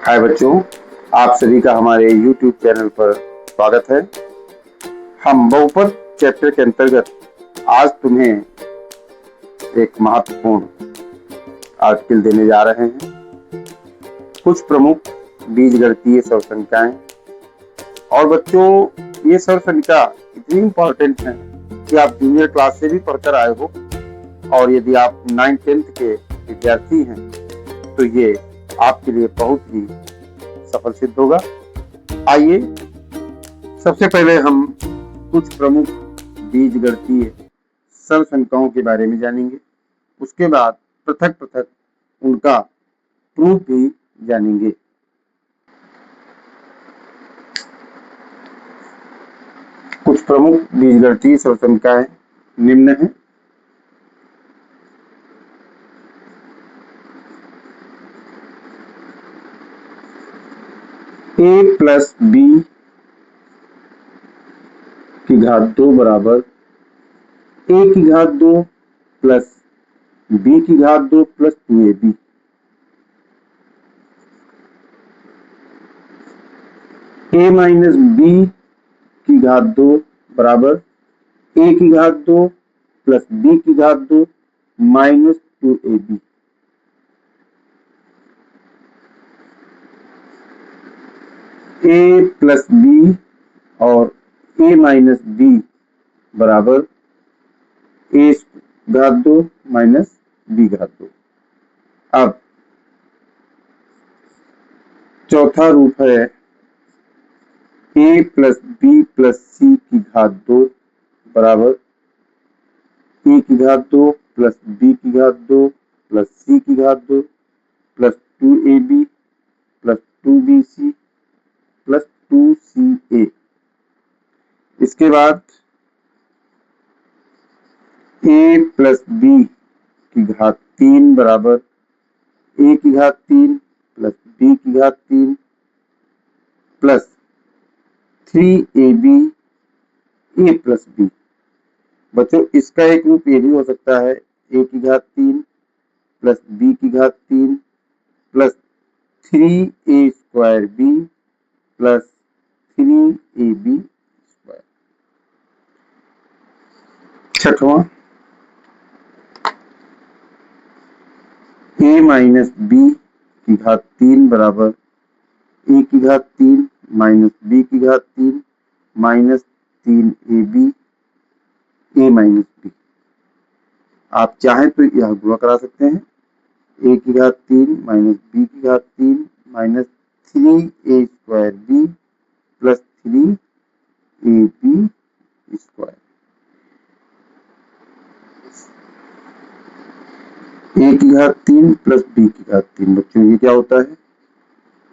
हाय बच्चों, आप सभी का हमारे YouTube चैनल पर स्वागत है। हम बहुपद चैप्टर के अंतर्गत आज तुम्हें एक महत्वपूर्ण आर्टिकल देने जा रहे हैं। कुछ प्रमुख बीजगणितीय सर्वसंख्याएं। और बच्चों, ये सर्वसंख्या इतनी इम्पोर्टेंट है कि आप जूनियर क्लास से भी पढ़कर आए हो, और यदि आप 9th-10th के विद्यार्थी हैं तो ये आपके लिए बहुत ही सफल सिद्ध होगा। आइए सबसे पहले हम कुछ प्रमुख बीजगणितीय सर्वसंख्याओं के बारे में जानेंगे। उसके बाद पृथक पृथक उनका प्रूफ भी जानेंगे। कुछ प्रमुख बीजगणितीय सर्वसंख्याएं निम्न हैं। a प्लस बी की घात 2 बराबर a की घात 2 प्लस b की घात 2 plus 2ab। a minus b की घात 2 बराबर a की घात 2 प्लस b की घात 2 minus 2ab। a plus b और a माइनस b बराबर a घात 2 माइनस b घात 2। अब चौथा रूप है a plus b plus c की घात 2 बराबर a की घात 2 प्लस b की घात 2 प्लस c की घात 2 plus 2ab plus 2bc plus 2ca। इसके बाद a प्लस b की घात 3 बराबर a की घात 3 प्लस b की घात 3 plus 3ab a plus b। बच्चों, इसका एक रूप ये भी हो सकता है a की घात 3 प्लस b की घात 3 plus 3a square b plus 3ab square. छठवां a माइनस b की घात 3 बराबर a की घात 3 माइनस b की घात 3 minus 3ab a minus b। आप चाहें तो यह गुणा करा सकते हैं। a की घात 3 माइनस b की घात 3 minus 3a square b plus 3ab square. a की घात 3 प्लस b की घात 3। बच्चों, ये क्या होता है?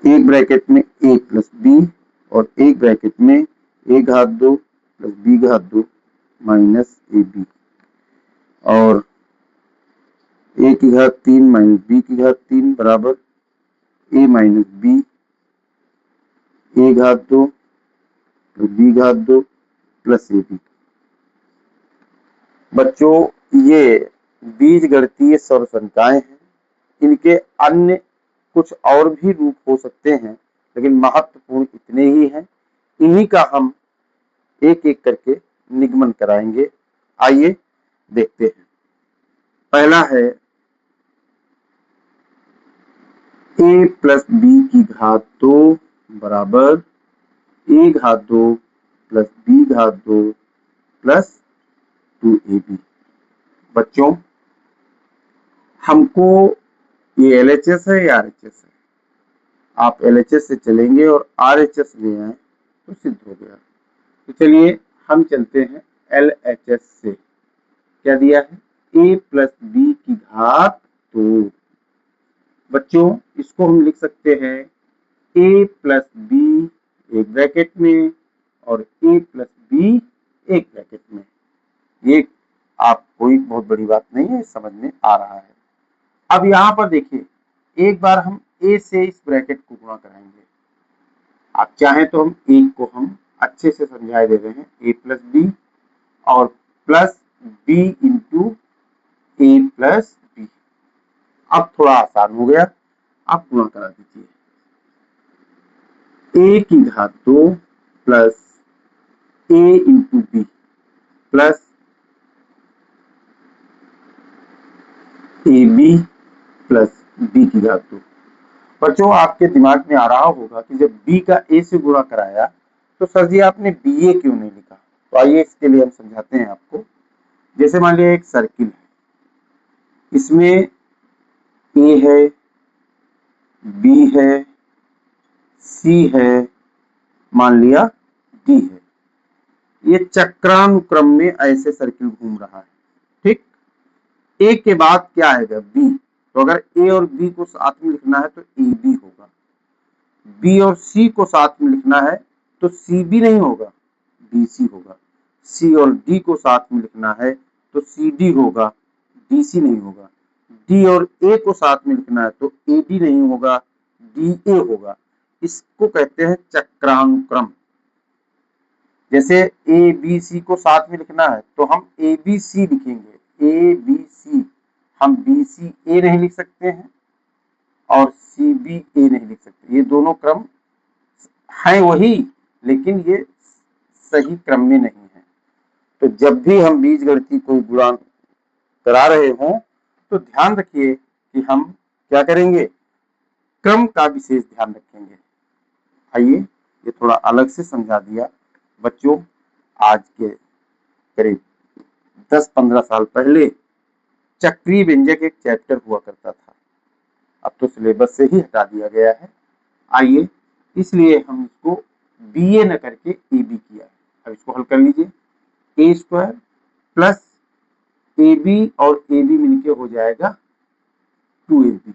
एक ब्रैकेट में a प्लस b और एक ब्रैकेट में a घात 2 प्लस b घात 2 माइनस ab, और a की घात 3 माइनस b की घात 3 बराबर a माइनस b, a घात 2 प्लस b घात 2 प्लस ab। बच्चों, ये बीजगणितीय सर्वसंख्याएं हैं। इनके अन्य कुछ और भी रूप हो सकते हैं, लेकिन महत्वपूर्ण इतने ही हैं। इन्हीं का हम एक एक करके निगमन कराएंगे। आइए देखते हैं। पहला है a प्लस b की घात 2 बराबर a घात 2 प्लस b घात 2 प्लस 2ab। बच्चों, हमको ये LHS है या RHS है? आप LHS से चलेंगे और RHS ले आए तो सिद्ध हो गया। तो चलिए हम चलते हैं LHS से। क्या दिया है? a प्लस b की घात 2। बच्चों, इसको हम लिख सकते हैं a प्लस b एक ब्रैकेट में और a प्लस b एक ब्रैकेट में। ये आप कोई बहुत बड़ी बात नहीं है, समझ में आ रहा है। अब यहाँ पर देखिए, एक बार हम a से इस ब्रैकेट को गुणा कराएंगे। आप चाहें तो हम एक को हम अच्छे से समझाए दे रहे हैं, a प्लस b और plus b into a plus b। अब थोड़ा आसान हो गया, आप गुणा करा दीजिए। ए की घात 2 plus A into B plus A B plus B की घात 2। बच्चों आपके दिमाग में आ रहा होगा कि जब b का a से गुणा कराया तो सर जी आपने ba क्यों नहीं लिखा। तो आइए इसके लिए हम समझाते हैं आपको। जैसे मान लिया एक सर्किल है, इसमें a है, b है, c है, मान लिया d है। ये चक्रानुक्रम में ऐसे सर्किल घूम रहा है, ठीक। a के बाद क्या आएगा b, तो अगर a और b को साथ में लिखना है तो ab होगा, b और c को साथ में लिखना है तो cb नहीं होगा, bc होगा, c और d को साथ में लिखना है तो cd होगा, dc नहीं होगा, d और a को साथ में लिखना है तो ad नहीं होगा, da होगा। इसको कहते हैं चक्रानुक्रम। जैसे a b c को साथ में लिखना है तो हम a b c लिखेंगे, a b c, हम b c a नहीं लिख सकते हैं और c b a नहीं लिख सकते। ये दोनों क्रम है वही, लेकिन ये सही क्रम में नहीं है। तो जब भी हम बीजगणितीय कोई गुणांक करा रहे हों तो ध्यान रखिए कि हम क्या करेंगे, क्रम का विशेष ध्यान रखेंगे। आइए ये थोड़ा अलग से समझा दिया बच्चों। आज के करीब 10-15 साल पहले चक्रीय व्यंजक एक चैप्टर हुआ करता था, अब तो सिलेबस से ही हटा दिया गया है। आइए इसलिए हम इसको बी ए न करके ए बी किया है। अब इसको हल कर लीजिए, ए स्क्वायर प्लस ए बी और ए बी मिलके हो जाएगा 2ab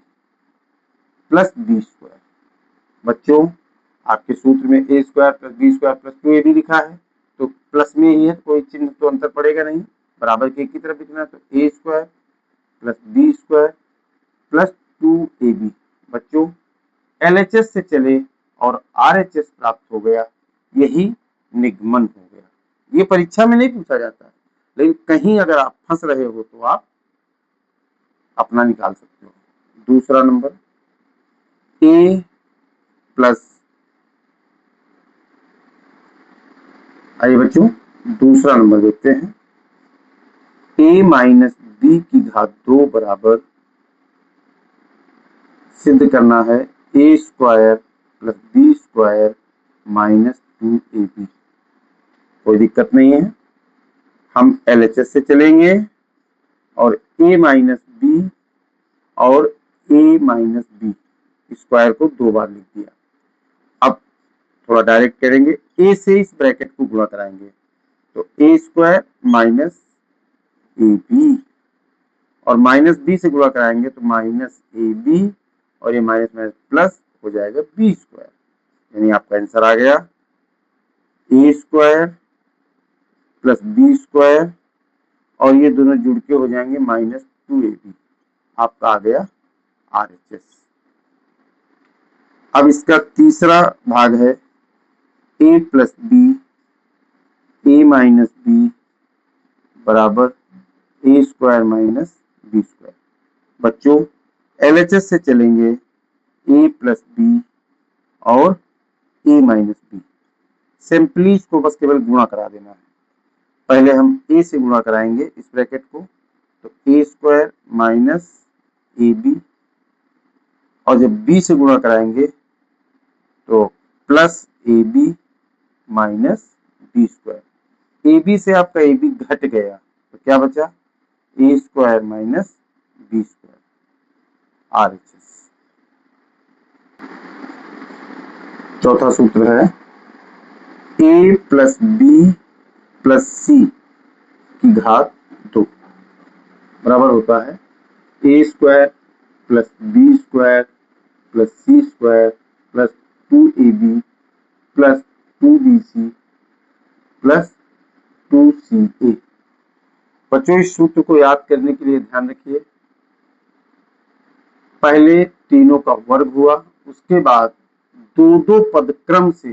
प्लस बी स्क्वायर। बच्चों आपके सूत्र में A square plus B square plus 2ab लिखा है तो प्लस में ही है, कोई चिन्ह तो अंतर पड़ेगा नहीं, बराबर के एक की तरफ लिखना है तो A square plus B square plus 2ab। बच्चों LHS से चले और RHS प्राप्त हो गया, यही निगमन हो गया। ये परीक्षा में नहीं पूछा जाता है, लेकिन कहीं अगर आप फंस रहे हो तो आप अपना निकाल सकते हो। दूसरा नंबर a प्लस, आइए बच्चों दूसरा नंबर देखते हैं, a माइनस बी की घात 2 बराबर, सिद्ध करना है a square plus B square minus 2ab। कोई दिक्कत नहीं है, हम LHS से चलेंगे और a माइनस बी और a माइनस बी स्क्वायर को 2 बार लिख दिया। अब थोड़ा डायरेक्ट करेंगे, a से इस ब्रैकेट को गुणा कराएंगे तो a square minus A B, और माइनस बी से गुणा कराएंगे तो माइनस ए बी, और ये माइनस माइनस प्लस हो जाएगा बी स्क्वायर। यानी आपका आंसर आ गया ए स्क्वायर प्लस बी स्क्वायर, और ये दोनों जुड़ के हो जाएंगे माइनस 2ab। आपका आ गया RHS। अब इसका तीसरा भाग है a plus B, A minus B बराबर A square minus B square. बच्चों LHS से चलेंगे a प्लस बी और a माइनस बी, सिंपली इसको बस केवल गुणा करा देना है। पहले हम a से गुणा कराएंगे इस ब्रैकेट को तो a square minus A B, और जब b से गुणा कराएंगे तो plus A B minus B square. A B से आपका ए बी घट गया तो क्या बचा, A square minus B square RHS। चौथा सूत्र है a plus B plus C की घात 2 बराबर होता है A square plus B square plus C square plus 2ab plus 2bc plus 2ca। बच्चों इस सूत्र को याद करने के लिए ध्यान रखिए, पहले तीनों का वर्ग हुआ, उसके बाद दो दो पद क्रम से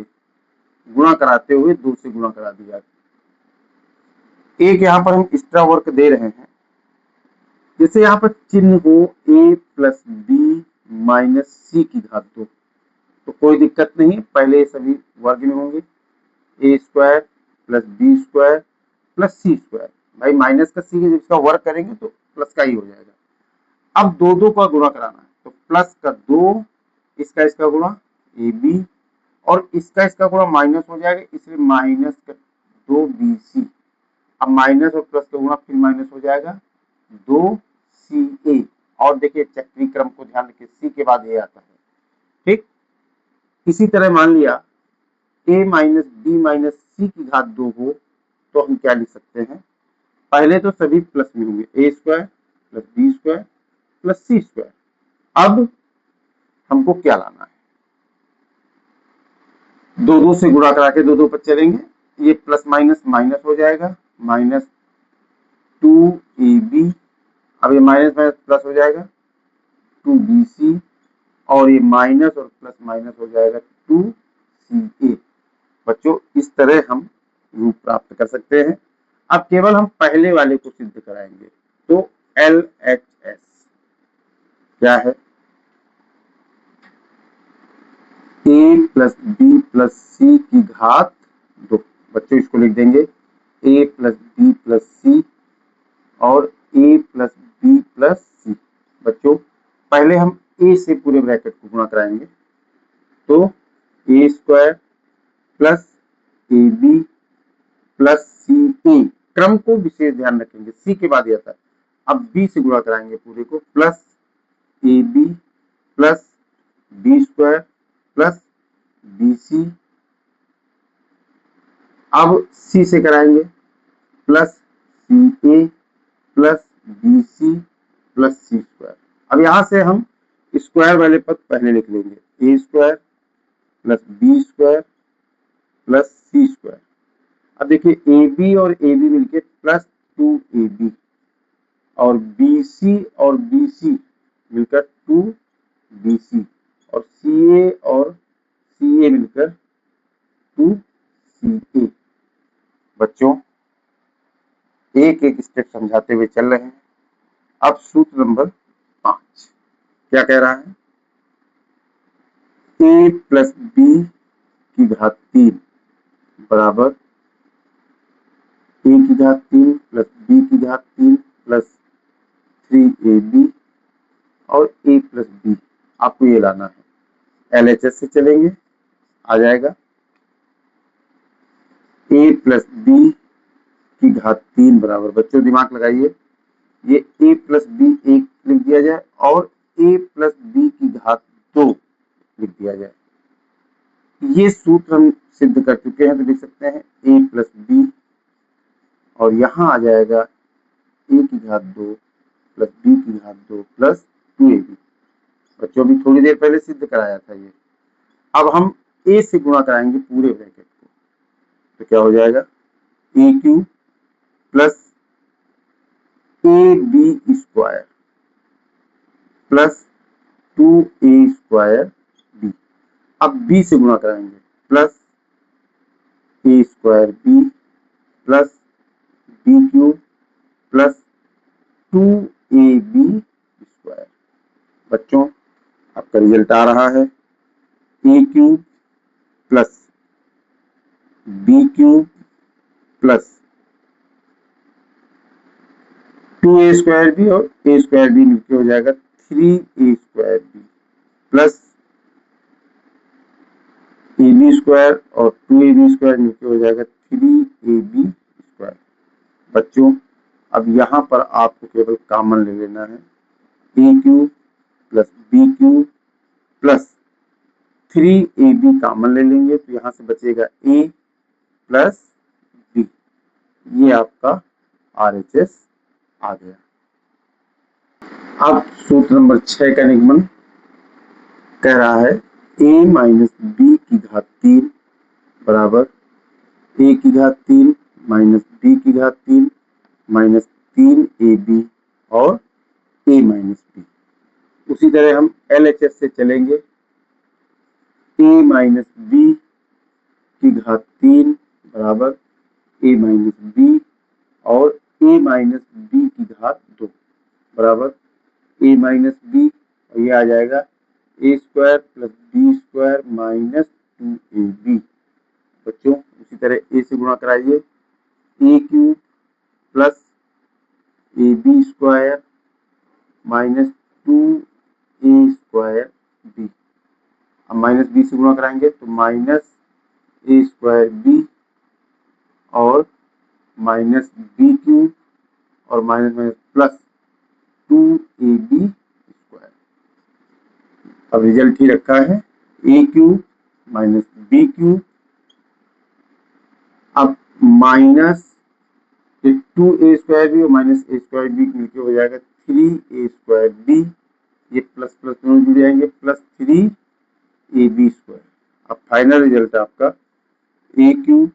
गुणा कराते हुए 2 से गुणा करा दिया। एक यहाँ पर हम एक्स्ट्रा वर्क दे रहे हैं, जैसे यहाँ पर चिन्ह हो a प्लस बी माइनस सी की घात 2, तो कोई दिक्कत नहीं, पहले सभी वर्ग में होंगे। A square plus B square plus C square. भाई माइनस का सी, जब इसका वर्ग करेंगे तो प्लस का ही हो जाएगा। अब दो दो का गुणा कराना है, तो प्लस का 2, इसका गुणा ए बी, और इसका गुणा माइनस हो जाएगा, इसलिए माइनस का 2bc। अब माइनस और प्लस का गुणा फिर माइनस हो जाएगा 2ca। और देखिए चक्रीय क्रम को ध्यान रखिए, सी के बाद ए आता है, ठीक। इसी तरह मान लिया a माइनस बी माइनस सी की घात 2 हो, तो हम क्या लिख सकते हैं, पहले तो सभी प्लस में होंगे, A square plus B square plus C square. अब हमको क्या लाना है, दो दो से गुणा करा के दो दो पर चलेंगे, ये प्लस माइनस माइनस हो जाएगा, माइनस 2ab। अब ये माइनस माइनस प्लस हो जाएगा 2bc, और ये माइनस और प्लस माइनस हो जाएगा 2ca। बच्चों इस तरह हम रूप प्राप्त कर सकते हैं। अब केवल हम पहले वाले को सिद्ध कराएंगे, तो LHS क्या है, a plus B plus C की घात 2। बच्चों इसको लिख देंगे a प्लस बी प्लस सी और a प्लस बी प्लस सी। बच्चों पहले हम a से पूरे ब्रैकेट को गुणा कराएंगे, तो a square plus A B plus C A. क्रम को विशेष ध्यान रखेंगे, सी के बाद आता है। अब बी से गुणा कराएंगे पूरे को, plus A B plus B square plus B C. अब सी से कराएंगे, plus C A plus B C plus C square. अब यहां से हम स्क्वायर वाले पद पहले लिख लेंगे, A square plus B square plus C square. अब देखिए ए बी और ए बी मिलके प्लस 2ab, और बी सी और बी सी मिलकर 2bc, और सी ए और सी ए मिलकर 2ca। बच्चों एक एक स्टेप समझाते हुए चल रहे हैं। अब सूत्र नंबर 5 क्या कह रहा है, a प्लस बी की घात 3 बराबर a की घात 3 प्लस b की घात 3 प्लस 3ab और a प्लस बी। आपको ये लाना है, LHS से चलेंगे, आ जाएगा a प्लस बी की घात 3 बराबर, बच्चों दिमाग लगाइए, ये a प्लस बी एक लिख दिया जाए और a प्लस बी की घात 2 लिख दिया जाए। ये सूत्र हम सिद्ध कर चुके हैं, तो लिख सकते हैं a प्लस बी, और यहां आ जाएगा a की घात 2 प्लस b की घात 2 प्लस 2ab। बच्चों अभी थोड़ी देर पहले सिद्ध कराया था ये। अब हम a से गुणा कराएंगे पूरे ब्रैकेट को, तो क्या हो जाएगा, A cube plus A B square plus 2a square B. अब b से गुणा कराएंगे, plus A square B plus B cube plus 2ab square. बच्चों आपका रिजल्ट आ रहा है, A cube plus B cube plus 2a square B, और a स्क्वायर बी नीचे हो जाएगा 3a square B plus A B square, और 2ab स्क्वायर नीचे हो जाएगा 3ab स्क्वायर। बच्चों अब यहाँ पर आपको केवल कॉमन ले लेना है, A cube plus B cube plus 3ab common ले लेंगे, तो यहाँ से बचेगा a प्लस बी। ये आपका RHS आ गया। अब सूत्र नंबर 6 का निगमन कह रहा है, a माइनस बी की घात 3 बराबर a की घात 3 माइनस बी की घात 3 माइनस 3ab और a माइनस बी। उसी तरह हम LHS से चलेंगे, a माइनस बी की घात 3 बराबर a माइनस बी और a माइनस बी की घात 2 बराबर a माइनस बी, और ये आ जाएगा A square plus B square minus 2ab। बच्चों उसी तरह ए से गुणा कराइए, A cube plus A B square minus 2a square B. अब माइनस बी से गुणा कराएंगे तो माइनस ए स्क्वायर बी और माइनस बी क्यूब और minus minus plus 2ab square. अब रिजल्ट ही रखा है A cube minus B cube, अब माइनस 2a स्क्वायर बी और माइनस ए स्क्वायर बी नीचे हो जाएगा 3a स्क्वायर बी, ये प्लस प्लस दोनों जुड़ जाएंगे प्लस 3ab स्क्वायर। अब फाइनल रिजल्ट आपका A cube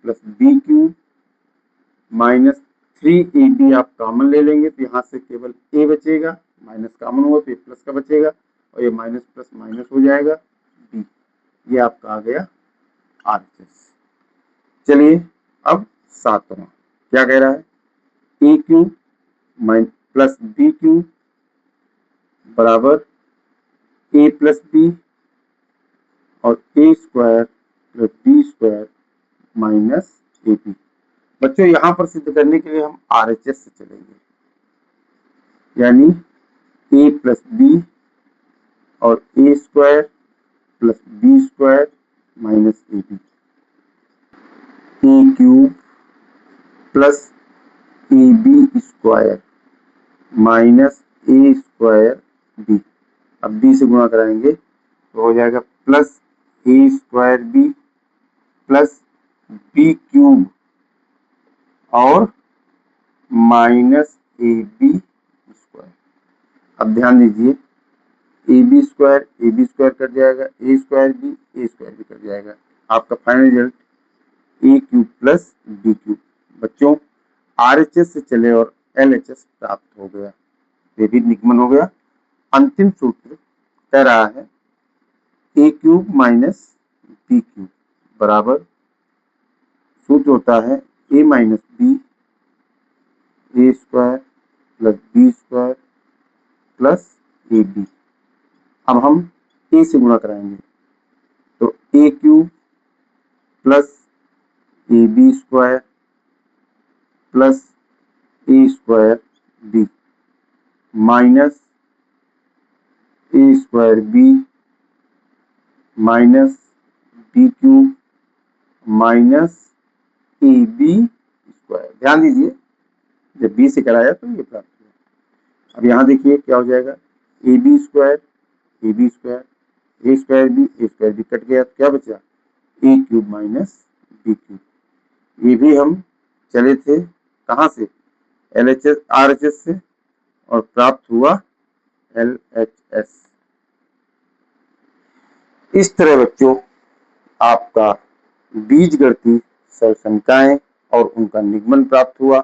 plus B cube minus 3ab। आप कॉमन ले लेंगे तो यहाँ से केवल ए बचेगा, माइनस कॉमन हुआ तो ये प्लस का बचेगा और ये माइनस प्लस माइनस हो जाएगा बी। ये आपका आ गया RHS। चलिए अब 7वां क्या कह रहा है, A cube plus B cube बराबर ए प्लस बी और A square plus B square minus A B. बच्चों यहाँ पर सिद्ध करने के लिए हम RHS से चलेंगे, यानी ए प्लस बी और A square plus B square minus A B. A cube plus A B square minus A square B. अब बी से गुणा कराएंगे तो हो जाएगा plus A square B plus B cube और माइनस ए बी स्क्वायर। अब ध्यान दीजिए ए बी स्क्वायर कट जाएगा, ए स्क्वायर भी कट जाएगा। आपका फाइनल रिजल्ट ए क्यूब प्लस बी क्यूब। बच्चों RHS से चले और LHS प्राप्त हो गया, ये भी निगमन हो गया। अंतिम सूत्र कह रहा है A cube minus B cube बराबर, सूत्र होता है A minus B A square plus B square plus A B. अब हम ए से गुणा कराएंगे तो A cube plus A B square plus A square B minus A square B minus B cube minus A B square. ध्यान दीजिए जब B से कराया तो ये प्राप्त हुआ। अब यहाँ देखिए क्या हो जाएगा, A B square A square B cut गया तो क्या बचा, A cube minus B cube. ये भी हम चले थे कहाँ से, LHS RHS से और प्राप्त हुआ LHS। इस तरह बच्चों आपका बीजगणितीय सरसंख्याएं और उनका निगमन प्राप्त हुआ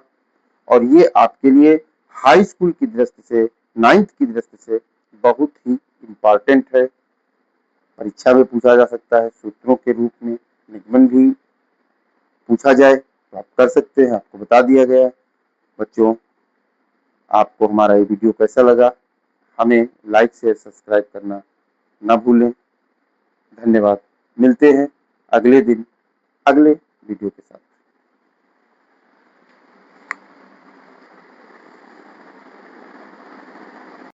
और ये आपके लिए हाई स्कूल की दृष्टि से, 9th की दृष्टि से बहुत ही इम्पॉर्टेंट है। परीक्षा में पूछा जा सकता है, सूत्रों के रूप में निगमन भी पूछा जाए तो आप कर सकते हैं, आपको बता दिया गया है। बच्चों आपको हमारा ये वीडियो कैसा लगा, हमें लाइक शेयर सब्सक्राइब करना ना भूलें। धन्यवाद। मिलते हैं अगले दिन अगले वीडियो के साथ।